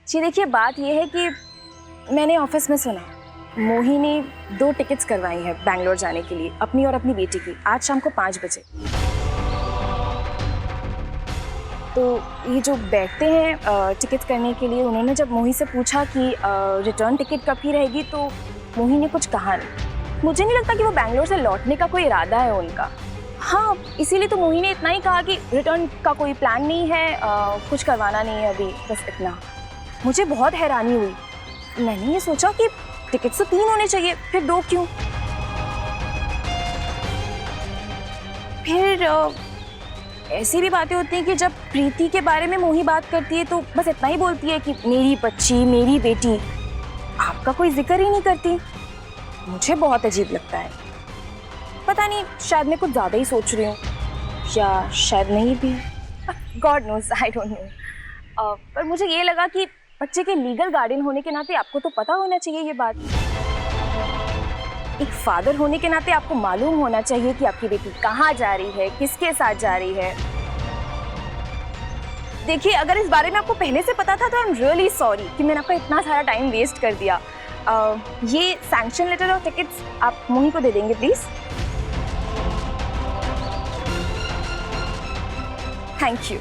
जी देखिए, बात यह है कि मैंने ऑफिस में सुना मोही ने 2 टिकट्स करवाई हैं बैंगलोर जाने के लिए, अपनी और अपनी बेटी की, आज शाम को 5 बजे। तो ये जो बैठते हैं टिकट करने के लिए, उन्होंने जब मोही से पूछा कि रिटर्न टिकट कब की रहेगी, तो मोही ने कुछ कहा नहीं। मुझे नहीं लगता कि वो बैंगलोर से लौटने का कोई इरादा है उनका। हाँ, इसीलिए तो मोही ने इतना ही कहा कि रिटर्न का कोई प्लान नहीं है, कुछ करवाना नहीं है अभी, बस इतना। मुझे बहुत हैरानी हुई। मैंने ये सोचा कि टिकट तो 3 होने चाहिए, फिर 2 क्यों? फिर ऐसी भी बातें होती हैं कि जब प्रीति के बारे में मोही बात करती है तो बस इतना ही बोलती है कि मेरी बच्ची, मेरी बेटी, आपका कोई जिक्र ही नहीं करती। मुझे बहुत अजीब लगता है। पता नहीं, शायद मैं कुछ ज़्यादा ही सोच रही हूँ या शायद नहीं भी, God knows, I don't know. पर मुझे ये लगा कि बच्चे के लीगल गार्डियन होने के नाते आपको तो पता होना चाहिए ये बात। एक फादर होने के नाते आपको मालूम होना चाहिए कि आपकी बेटी कहाँ जा रही है, किसके साथ जा रही है। देखिए, अगर इस बारे में आपको पहले से पता था तो आई एम रियली सॉरी कि मैंने आपका इतना सारा टाइम वेस्ट कर दिया। ये सैंक्शन लेटर और टिकट्स आप मोही को दे देंगे प्लीज? Thank you.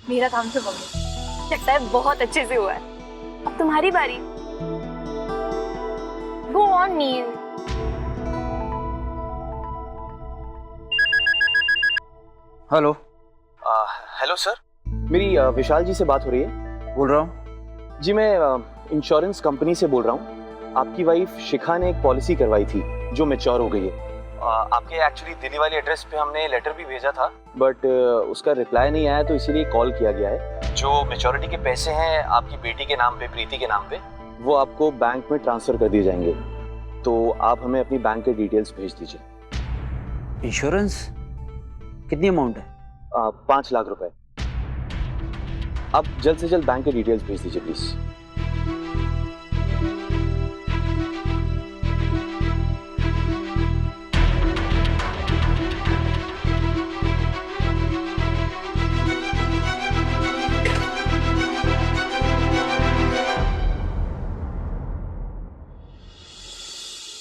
मेरा काम तो मम्मी, लगता है बहुत अच्छे से हुआ है। अब तुम्हारी बारी। Go on Neel. Hello. Hello sir, मेरी विशाल जी से बात हो रही है? बोल रहा हूँ। जी, मैं इंश्योरेंस कंपनी से बोल रहा हूँ। आपकी वाइफ शिखा ने एक पॉलिसी करवाई थी जो मैच्योर हो गई है। आपके एक्चुअली दिल्ली वाले एड्रेस पे हमने लेटर भी भेजा था, बट उसका रिप्लाई नहीं आया, तो इसीलिए कॉल किया गया है। जो मैच्योरिटी के पैसे हैं आपकी बेटी के नाम पे, प्रीति के नाम पे, वो आपको बैंक में ट्रांसफर कर दिए जाएंगे। तो आप हमें अपनी बैंक के डिटेल्स भेज दीजिए। इंश्योरेंस कितनी अमाउंट है? 5 लाख रुपए। आप जल्द से जल्द बैंक के डिटेल्स भेज दीजिए प्लीज।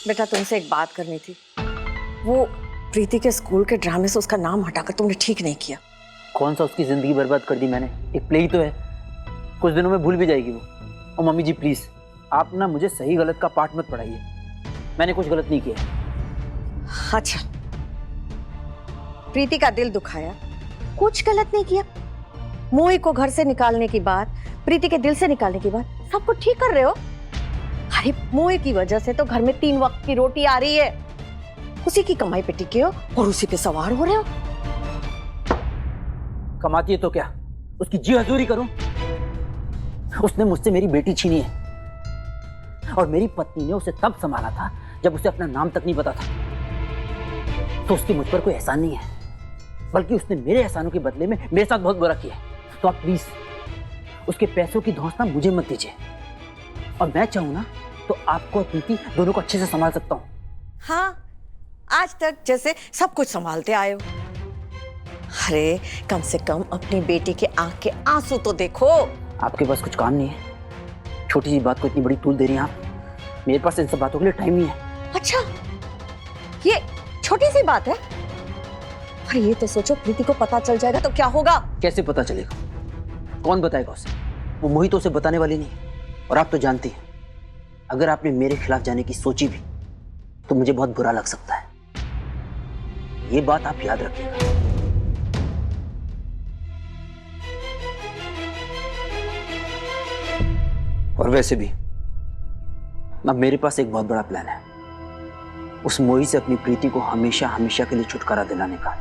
बेटा, तुमसे एक बात करनी थी। वो प्रीति के स्कूल के ड्रामे से उसका नाम हटाकर तुमने ठीक नहीं किया। कौन सा उसकी जिंदगी बर्बाद कर दी मैंने? एक प्ले ही तो है, कुछ दिनों में भूल भी जाएगी वो। और मम्मी जी प्लीज, आप ना मुझे सही गलत का पाठ मत पढ़ाइए। मैंने कुछ गलत नहीं किया। अच्छा, प्रीति का दिल दुखाया, कुछ गलत नहीं किया। मोही को घर से निकालने की बात, प्रीति के दिल से निकालने की बात, सब कुछ ठीक कर रहे हो। अरे, मोही की वजह से तो घर में 3 वक्त की रोटी आ रही है। उसी की कमाई पे टिके हो और उसी पे सवार हो रहे हो। कमाती है तो क्या, उसकी जी हजूरी करूं? उसने मुझसे मेरी बेटी छीनी है, और मेरी पत्नी ने उसे तब संभाला था जब उसे अपना नाम तक नहीं पता था। तो उसकी मुझ पर कोई एहसान नहीं है, बल्कि उसने मेरे एहसानों के बदले में मेरे साथ बहुत बुरा किया है। तो आप प्लीज उसके पैसों की धौंस ना मुझे मत दीजिए। और मैं चाहूं ना तो आपको और प्रीति दोनों को अच्छे से संभाल सकता हूं। हाँ, आज तक जैसे सब कुछ संभालते आए हो। अरे, कम से कम अपनी बेटी के आंख के आंसू तो देखो। आपके पास कुछ काम नहीं है? छोटी सी बात को इतनी बड़ी तूल दे रही हैं आप। मेरे पास इन सब बातों के लिए टाइम नहीं है। अच्छा, ये छोटी सी बात है? अरे, ये तो सोचो, प्रीति को पता चल जाएगा तो क्या होगा? कैसे पता चलेगा? कौन बताएगा उसे? वो मोही तो उसे बताने वाली नहीं है। और आप तो जानती हैं, अगर आपने मेरे खिलाफ जाने की सोची भी तो मुझे बहुत बुरा लग सकता है। ये बात आप याद रखिएगा। और वैसे भी अब मेरे पास एक बहुत बड़ा प्लान है, उस मोही से अपनी प्रीति को हमेशा हमेशा के लिए छुटकारा दिलाने का।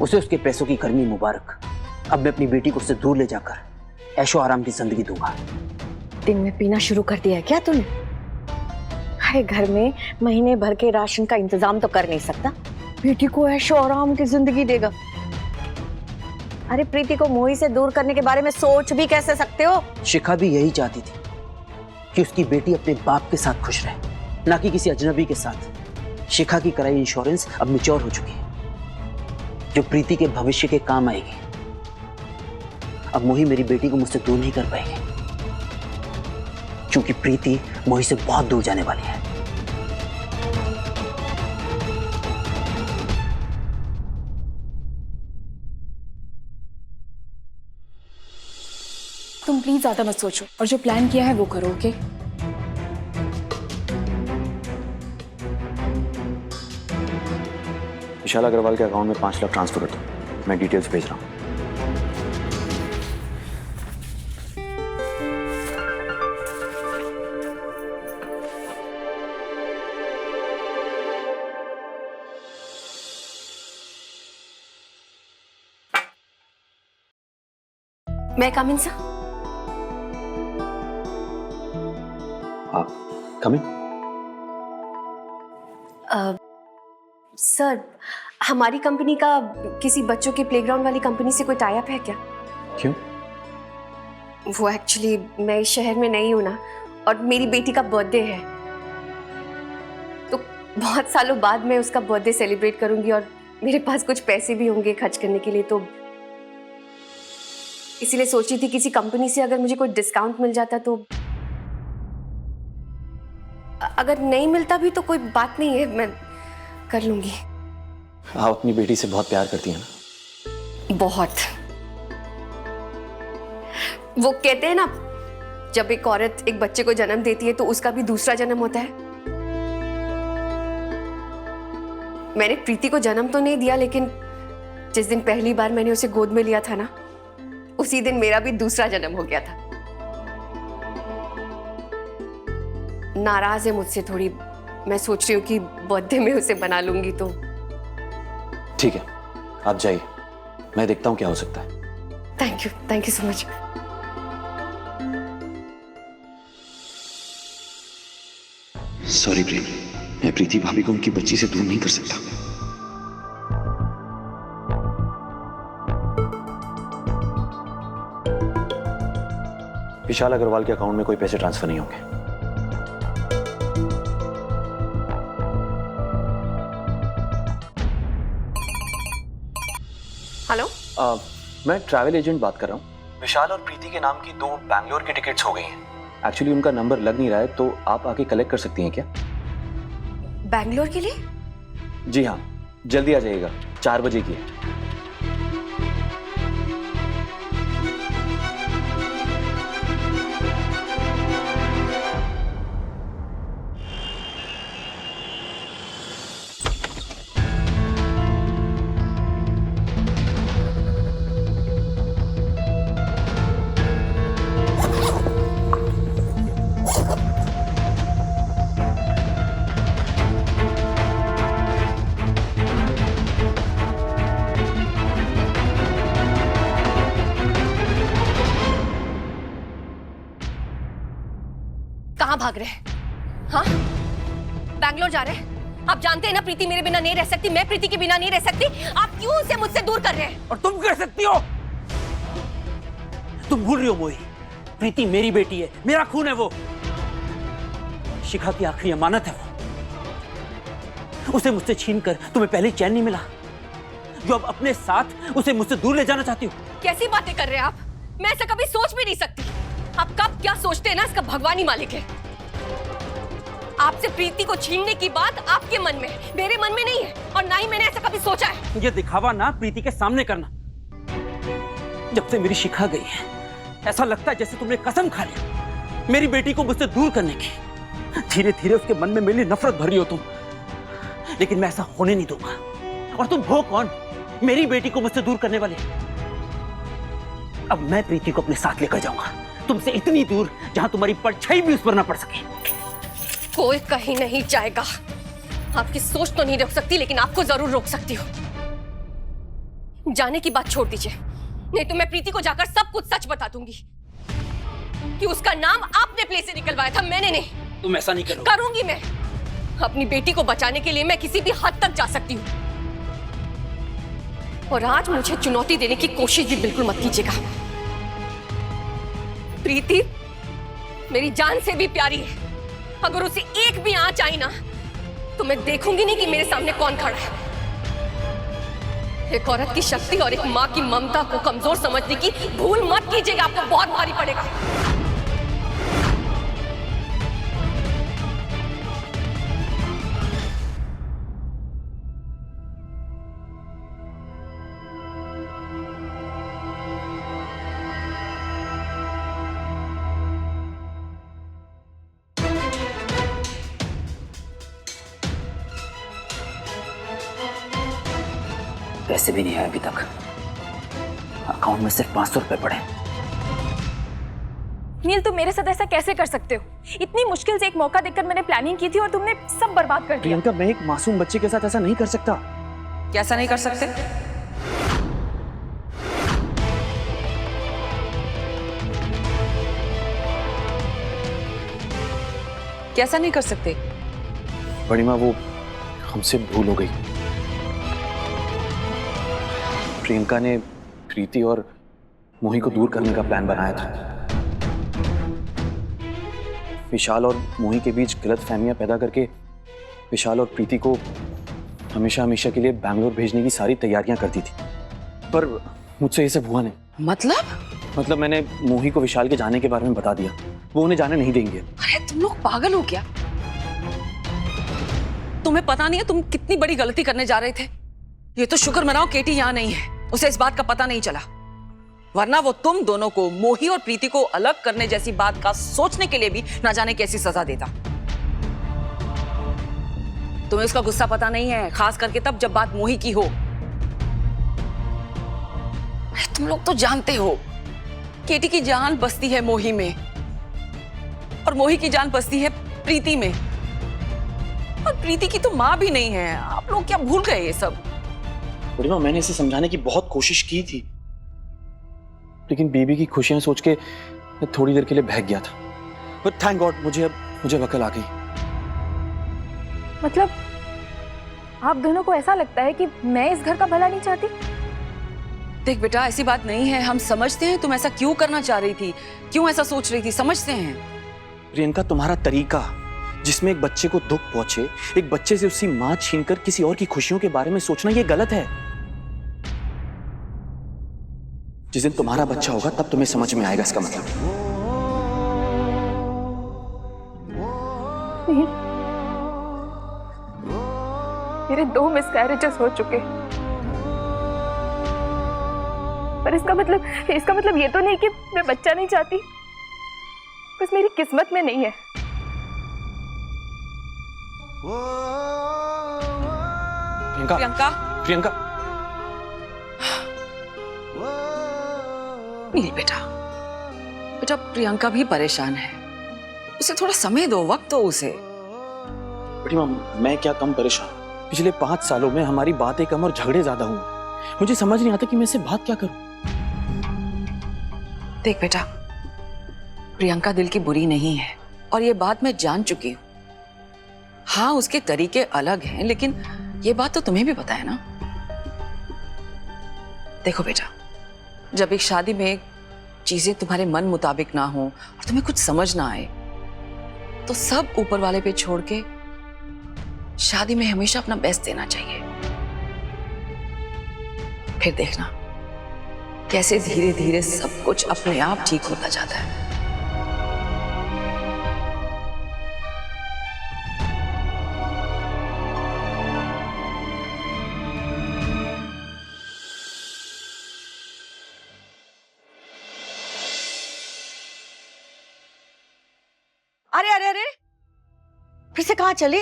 उसे उसके पैसों की गर्मी मुबारक। अब मैं अपनी बेटी को उससे दूर ले जाकर ऐशो आराम की जिंदगी दूंगा। दिन में पीना शुरू कर दिया है क्या तूने? अरे, घर में महीने भर के राशन का इंतजाम तो कर नहीं सकता, बेटी को ऐशो आराम की जिंदगी देगा। अरे, प्रीति को मोही से दूर करने के बारे में सोच भी कैसे सकते हो? शिखा भी यही चाहती थी कि उसकी बेटी अपने बाप के साथ खुश रहे, ना कि किसी अजनबी के साथ। शिखा की कराई इंश्योरेंस अब मैच्योर हो चुकी है, जो प्रीति के भविष्य के काम आएगी। अब मोही मेरी बेटी को मुझसे दूर नहीं कर पाएगी, क्योंकि प्रीति मोही से बहुत दूर जाने वाली है। तुम प्लीज ज्यादा मत सोचो और जो प्लान किया है वो करो, ओके? विशाल अग्रवाल के अकाउंट में 5 लाख ट्रांसफर होता है, मैं डिटेल्स भेज रहा हूँ। मैं कम इन सर? कम इन। सर, हमारी कंपनी का किसी बच्चों के प्लेग्राउंड वाली कंपनी से कोई टाई अप है क्या? क्यों? वो एक्चुअली मैं इस शहर में नहीं हूं ना, और मेरी बेटी का बर्थडे है, तो बहुत सालों बाद मैं उसका बर्थडे सेलिब्रेट करूंगी और मेरे पास कुछ पैसे भी होंगे खर्च करने के लिए, तो इसीलिए सोची थी किसी कंपनी से अगर मुझे कोई डिस्काउंट मिल जाता तो। अगर नहीं मिलता भी तो कोई बात नहीं है, मैं कर लूंगी। आप अपनी बेटी से बहुत प्यार करती हैं ना? बहुत। वो कहते हैं ना, जब एक औरत एक बच्चे को जन्म देती है तो उसका भी दूसरा जन्म होता है। मैंने प्रीति को जन्म तो नहीं दिया, लेकिन जिस दिन पहली बार मैंने उसे गोद में लिया था ना, उसी दिन मेरा भी दूसरा जन्म हो गया था। नाराज है मुझसे थोड़ी, मैं सोच रही हूँ कि बर्थडे में उसे बना लूंगी तो। ठीक है, आप जाइए, मैं देखता हूँ क्या हो सकता है। Thank you so much. Sorry Prem, मैं प्रीति भाभी को उनकी बच्ची से दूर नहीं कर सकता। विशाल अग्रवाल के अकाउंट में कोई पैसे ट्रांसफर नहीं होंगे। हेलो, मैं ट्रैवल एजेंट बात कर रहा हूँ। विशाल और प्रीति के नाम की 2 बैंगलोर की टिकट्स हो गई हैं। एक्चुअली उनका नंबर लग नहीं रहा है, तो आप आके कलेक्ट कर सकती हैं क्या? बैंगलोर के लिए? जी हाँ, जल्दी आ जाइएगा, 4 बजे की है। कहाँ भाग रहे हैं? हाँ, बैंगलोर जा रहे हैं? आप जानते हैं ना प्रीति मेरे बिना नहीं रह सकती, मैं प्रीति के बिना नहीं रह सकती। आप क्यों उसे मुझसे दूर कर रहे हैं? और तुम कर सकती हो? तुम भूल रही हो मोही, प्रीति मेरी बेटी है, मेरा खून है वो। शिखा की आखिरी अमानत है वो। उसे मुझसे छीनकर तुम्हें पहले चैन नहीं मिला, जो अब अपने साथ उसे मुझसे दूर ले जाना चाहती हो। कैसी बातें कर रहे हैं आप? मैं ऐसा कभी सोच भी नहीं सकती। आप कब क्या सोचते हैं ना, इसका भगवान ही मालिक है। आपसे प्रीति को छीनने की बात आपके मन में, मेरे मन में नहीं है, और ना ही मैंने ऐसा कभी सोचा है। ये दिखावा ना प्रीति के सामने करना। जब से मेरी शिखा गई है, ऐसा लगता है जैसे तुमने कसम खा ली मेरी बेटी को मुझसे दूर करने की। धीरे धीरे उसके मन में मेरी नफरत भर रही हो तुम, लेकिन मैं ऐसा होने नहीं दूंगा। और तुम हो कौन, मेरी बेटी को मुझसे दूर करने वाले? अब मैं प्रीति को अपने साथ लेकर जाऊंगा, तुमसे इतनी दूर जहां तुम्हारी परछाई भी उस पर ना पड़ सके। कोई कहीं नहीं जाएगा। आपकी सोच तो नहीं रोक सकती, लेकिन आपको जरूर रोक सकती हूँ। जाने की बात छोड़ दीजिए, नहीं तो मैं प्रीति को जाकर सब कुछ सच बता दूंगी कि उसका नाम आपने प्लेस से निकलवाया था, मैंने नहीं। तुम ऐसा नहीं करोगे। करूंगी मैं। अपनी बेटी को बचाने के लिए मैं किसी भी हद तक जा सकती हूँ, और आज मुझे चुनौती देने की कोशिश भी बिल्कुल मत कीजिएगा। प्रीति मेरी जान से भी प्यारी है। अगर उसे एक भी आंच आई ना तो मैं देखूंगी नहीं कि मेरे सामने कौन खड़ा है। एक औरत की शक्ति और एक माँ की ममता को कमजोर समझने की भूल मत कीजिएगा, आपको बहुत भारी पड़ेगा। पैसे भी नहीं आए अभी तक। अकाउंट में सिर्फ 500 रुपए पड़े। नील, तुम मेरे साथ ऐसा कैसे कर सकते हो? इतनी मुश्किल से एक मौका देखकर मैंने प्लानिंग की थी और तुमने सब बर्बाद कर दिया। प्रियंका, मैं एक मासूम बच्चे के साथ ऐसा नहीं कर सकता। कैसा नहीं कर सकते? कैसा नहीं कर सकते? बड़ी माँ, वो हमसे भूल हो गई। प्रियंका ने प्रीति और मोही को दूर करने का प्लान बनाया था। विशाल और मोही के बीच गलत फहमियां पैदा करके विशाल और प्रीति को हमेशा हमेशा के लिए बैंगलोर भेजने की सारी तैयारियां कर दी थी, पर मुझसे ये सब हुआ नहीं। मतलब मैंने मोही को विशाल के जाने के बारे में बता दिया। वो उन्हें जाने नहीं देंगे। अरे तुम लोग पागल हो क्या? तुम्हें पता नहीं है तुम कितनी बड़ी गलती करने जा रहे थे? ये तो शुक्र मनाओ केटी यहाँ नहीं है, उसे इस बात का पता नहीं चला, वरना वो तुम दोनों को, मोही और प्रीति को अलग करने जैसी बात का सोचने के लिए भी ना जाने कैसी सजा देता। तुम्हें उसका गुस्सा पता नहीं है, खास करके तब जब बात मोही की हो। तुम लोग तो जानते हो केटी की जान बसती है मोही में और मोही की जान बसती है प्रीति में, और प्रीति की तो मां भी नहीं है। आप लोग क्या भूल गए ये सब? बड़ी माँ, मैंने इसे समझाने की बहुत कोशिश की थी, लेकिन बीबी की खुशियां सोच के मैं थोड़ी देर के लिए बहक गया था। पर थैंक गॉड मुझे अकल आ गई। मतलब आप दोनों को ऐसा लगता है कि मैं इस घर का भला नहीं चाहती? देख बेटा, ऐसी बात नहीं है। हम समझते हैं तुम ऐसा क्यों करना चाह रही थी, क्यों ऐसा सोच रही थी, समझते हैं। प्रियंका, तुम्हारा तरीका जिसमें एक बच्चे को दुख पहुंचे, एक बच्चे से उसकी मां छीनकर किसी और की खुशियों के बारे में सोचना, ये गलत है। जिस दिन तुम्हारा बच्चा होगा तब तुम्हें समझ में आएगा इसका मतलब। मेरे 2 मिसकैरेजेस हो चुके, पर इसका मतलब ये तो नहीं कि मैं बच्चा नहीं चाहती, बस मेरी किस्मत में नहीं है। प्रियंका, प्रियंका, नहीं बेटा, प्रियंका भी परेशान है, उसे थोड़ा समय दो, वक्त दो उसे। बड़ी माँ, मैं क्या कम परेशान? पिछले 5 सालों में हमारी बातें कम और झगड़े ज्यादा हुए। मुझे समझ नहीं आता कि मैं इससे बात क्या करूं। देख बेटा, प्रियंका दिल की बुरी नहीं है और ये बात मैं जान चुकी हूँ। हाँ, उसके तरीके अलग हैं, लेकिन ये बात तो तुम्हें भी पता है ना। देखो बेटा, जब एक शादी में चीजें तुम्हारे मन मुताबिक ना हो और तुम्हें कुछ समझ ना आए, तो सब ऊपर वाले पे छोड़ के शादी में हमेशा अपना बेस्ट देना चाहिए। फिर देखना कैसे धीरे धीरे सब कुछ अपने आप ठीक होता जाता है। अरे अरे अरे, फिर से कहाँ चली?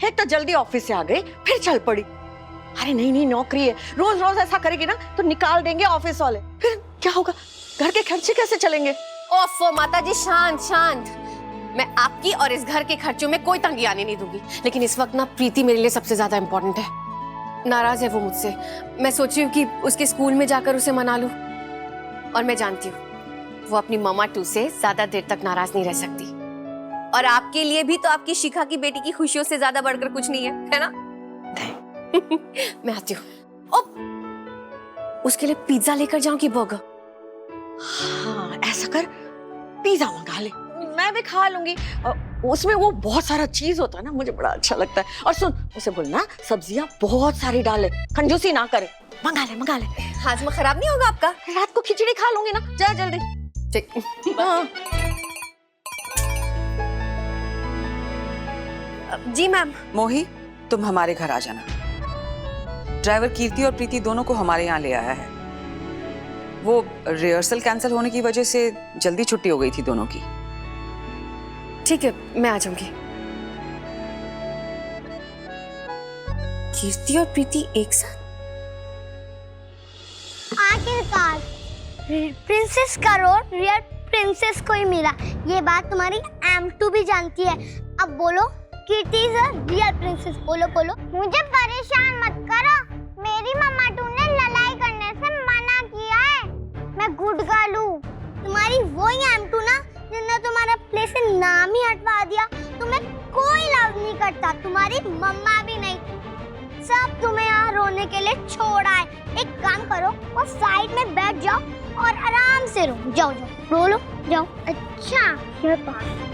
एक तो जल्दी ऑफिस से आ गई, फिर चल पड़ी। अरे नहीं नहीं, नौकरी है, रोज रोज ऐसा करेगी ना तो निकाल देंगे ऑफिस वाले। फिर क्या होगा? घर के खर्चे कैसे चलेंगे? ओफो माता जी, शांत शांत। मैं आपकी और इस घर के खर्चों में कोई तंगी आने नहीं दूंगी, लेकिन इस वक्त ना प्रीति मेरे लिए सबसे ज्यादा इंपॉर्टेंट है। नाराज है वो मुझसे। मैं सोच रही हूँ कि उसके स्कूल में जाकर उसे मना लूं, और मैं जानती हूँ वो अपनी मामा टू से ज्यादा देर तक नाराज नहीं रह सकती। और आपके लिए भी तो आपकी शिखा की बेटी की खुशियों से ज्यादा बढ़कर कुछ नहीं है ना? मैं आती हूँ। उसके लिए पिज्जा लेकर जाऊं कि बर्गर? हाँ, ऐसा कर, पिज्जा मंगा ले। मैं भी खा लूंगी। उसमें वो बहुत सारा चीज होता है ना, मुझे बड़ा अच्छा लगता है। और सुन, उसे बोलना सब्जियां बहुत सारी डाले, कंजूसी ना करे। मंगा ले। हाजमा खराब नहीं होगा आपका? रात को खिचड़ी खा लूंगी ना, जा जल्दी। ठीक। हाँ। जी मैम। मोही, तुम हमारे घर आ जाना। ड्राइवर कीर्ति और प्रीति दोनों को हमारे यहाँ ले आया है। वो रिहर्सल कैंसिल होने की वजह से जल्दी छुट्टी हो गई थी दोनों की। ठीक है, मैं आ जाऊंगी। कीर्ति और प्रीति एक साथ? आखिरकार प्रिंसेस का रोल रियल प्रिंसेस को ही मिला। ये बात तुम्हारी M2 भी जानती है। अब बोलो, कीर्ति इज अ रियल प्रिंसेस। बोलो। मुझे परेशान मत करो, मेरी मम्मा ने लड़ाई करने से मना किया है। मैं गुड गर्ल हूँ। तुम्हारी वही M2 ना, जिसने तुम्हारा प्ले से नाम ही हटवा दिया। तुम्हें कोई लव नहीं करता, तुम्हारी मम्मा भी नहीं। सब तुम्हें यहाँ रोने के लिए छोड़ा है। एक काम करो, वो साइड में बैठ जाओ और आराम से रो। जाओ रो लो, जाओ। अच्छा, ये बात।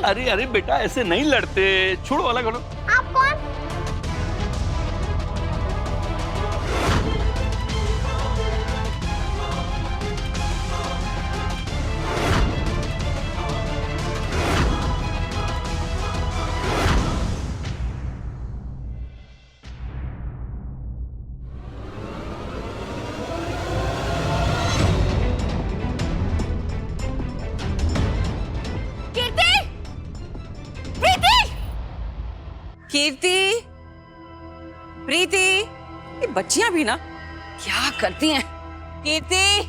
अरे अरे बेटा, ऐसे नहीं लड़ते, छोड़ो, अलग हटो। आप कौन? कीर्ति, प्रीति, ये बच्चियां भी ना क्या करती हैं? कीर्ति,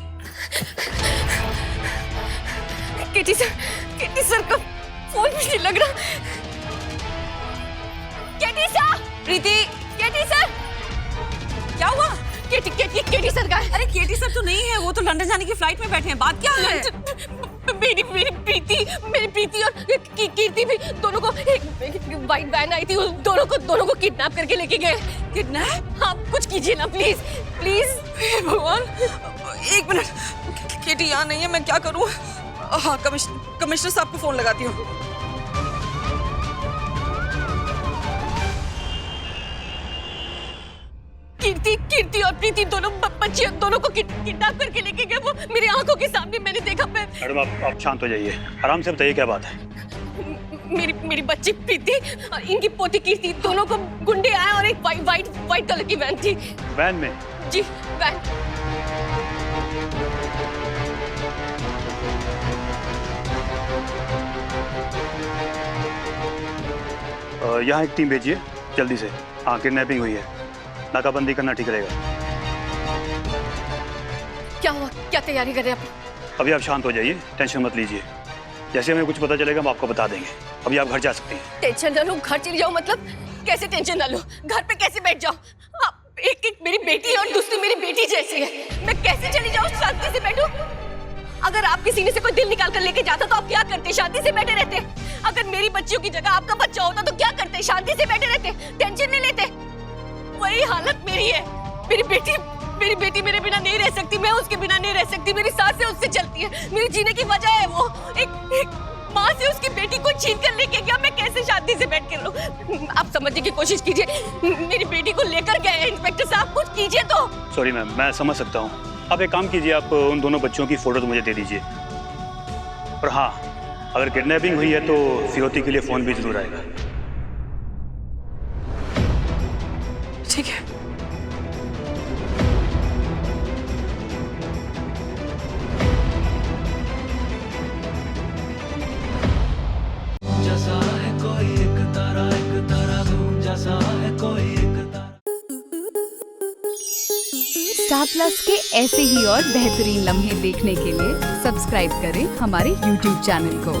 कीर्ति सर का फोन भी नहीं लग रहा। कीर्ति सर, प्रीति, कीर्ति सर, क्या हुआ? कीर्ति सर का है। अरे कीर्ति सर तो नहीं है, वो तो लंदन जाने की फ्लाइट में बैठे हैं। बात क्या है? मेरी प्रीति और कीर्ति भी दोनों को एक वाइट वैन आई थी, दोनों को किडनैप करके लेके गए। किडनैप? हाँ, कुछ कीजिए ना प्लीज। भगवान, एक मिनट। कीर्ति यहाँ नहीं है, मैं क्या करूँ? हाँ, कमिश्नर साहब को फोन लगाती हूँ। कीर्ति और प्रीति दोनों बच्चियों दोनों को किडनैप करके लेके गए। वो मेरी आंखों के सामने मैंने देखा। मैडम, आप शांत हो जाइए, आराम से बताइए क्या बात है। मेरी बच्ची प्रीति, इनकी पोती कीर्ति, दोनों को गुंडे आए और एक वाइट कलर की वैन थी। वैन में? जी, वैन। यहाँ एक टीम भेजिए जल्दी से। हाँ, किडनैपिंग हुई है, नाकाबंदी करना ठीक रहेगा। क्या हुआ? क्या तैयारी कर रहे हैं आप? अभी आप शांत हो जाइए, टेंशन मत लीजिए। जैसे हमें कुछ पता चलेगा हम आपको बता देंगे। अभी आप घर जा सकती हैं। टेंशन ना लो, घर चली जाओ? मतलब कैसे टेंशन ना लो? घर पे कैसे बैठ जाओ? आप एक मेरी बेटी और दूसरी मेरी बेटी जैसी है। मैं कैसे चली जाऊँ? शांति से बैठूं? अगर आपके सीने से कोई दिल निकाल कर लेके जाता तो आप क्या करते? शांति से बैठे रहते? अगर मेरी बच्चियों की जगह आपका बच्चा होता तो क्या करते? शांति से बैठे रहते, टेंशन नहीं लेते? वही हालत मेरी है। मेरी बेटी मेरी बेटी मेरे बिना नहीं रह सकती, मैं उसके बिना नहीं रह सकती। मेरी सांसें उससे चलती है, मेरी जीने की वजह है वो। एक माँ से उसकी बेटी को छीन कर लेके गया, मैं कैसे शांति से बैठ कर रहूं? आप समझने की कोशिश कीजिए, मेरी बेटी को लेकर गए इंस्पेक्टर साहब, कुछ कीजिए तो। सॉरी मैम, मैं समझ सकता हूँ। आप एक काम कीजिए, आप उन दोनों बच्चों की फोटो तो मुझे दे दीजिए। और हाँ, अगर किडनैपिंग हुई है तो फिरौती के लिए फोन भी जरूर आएगा। ठीक है। स्टार प्लस के ऐसे ही और बेहतरीन लम्हे देखने के लिए सब्सक्राइब करें हमारे YouTube चैनल को।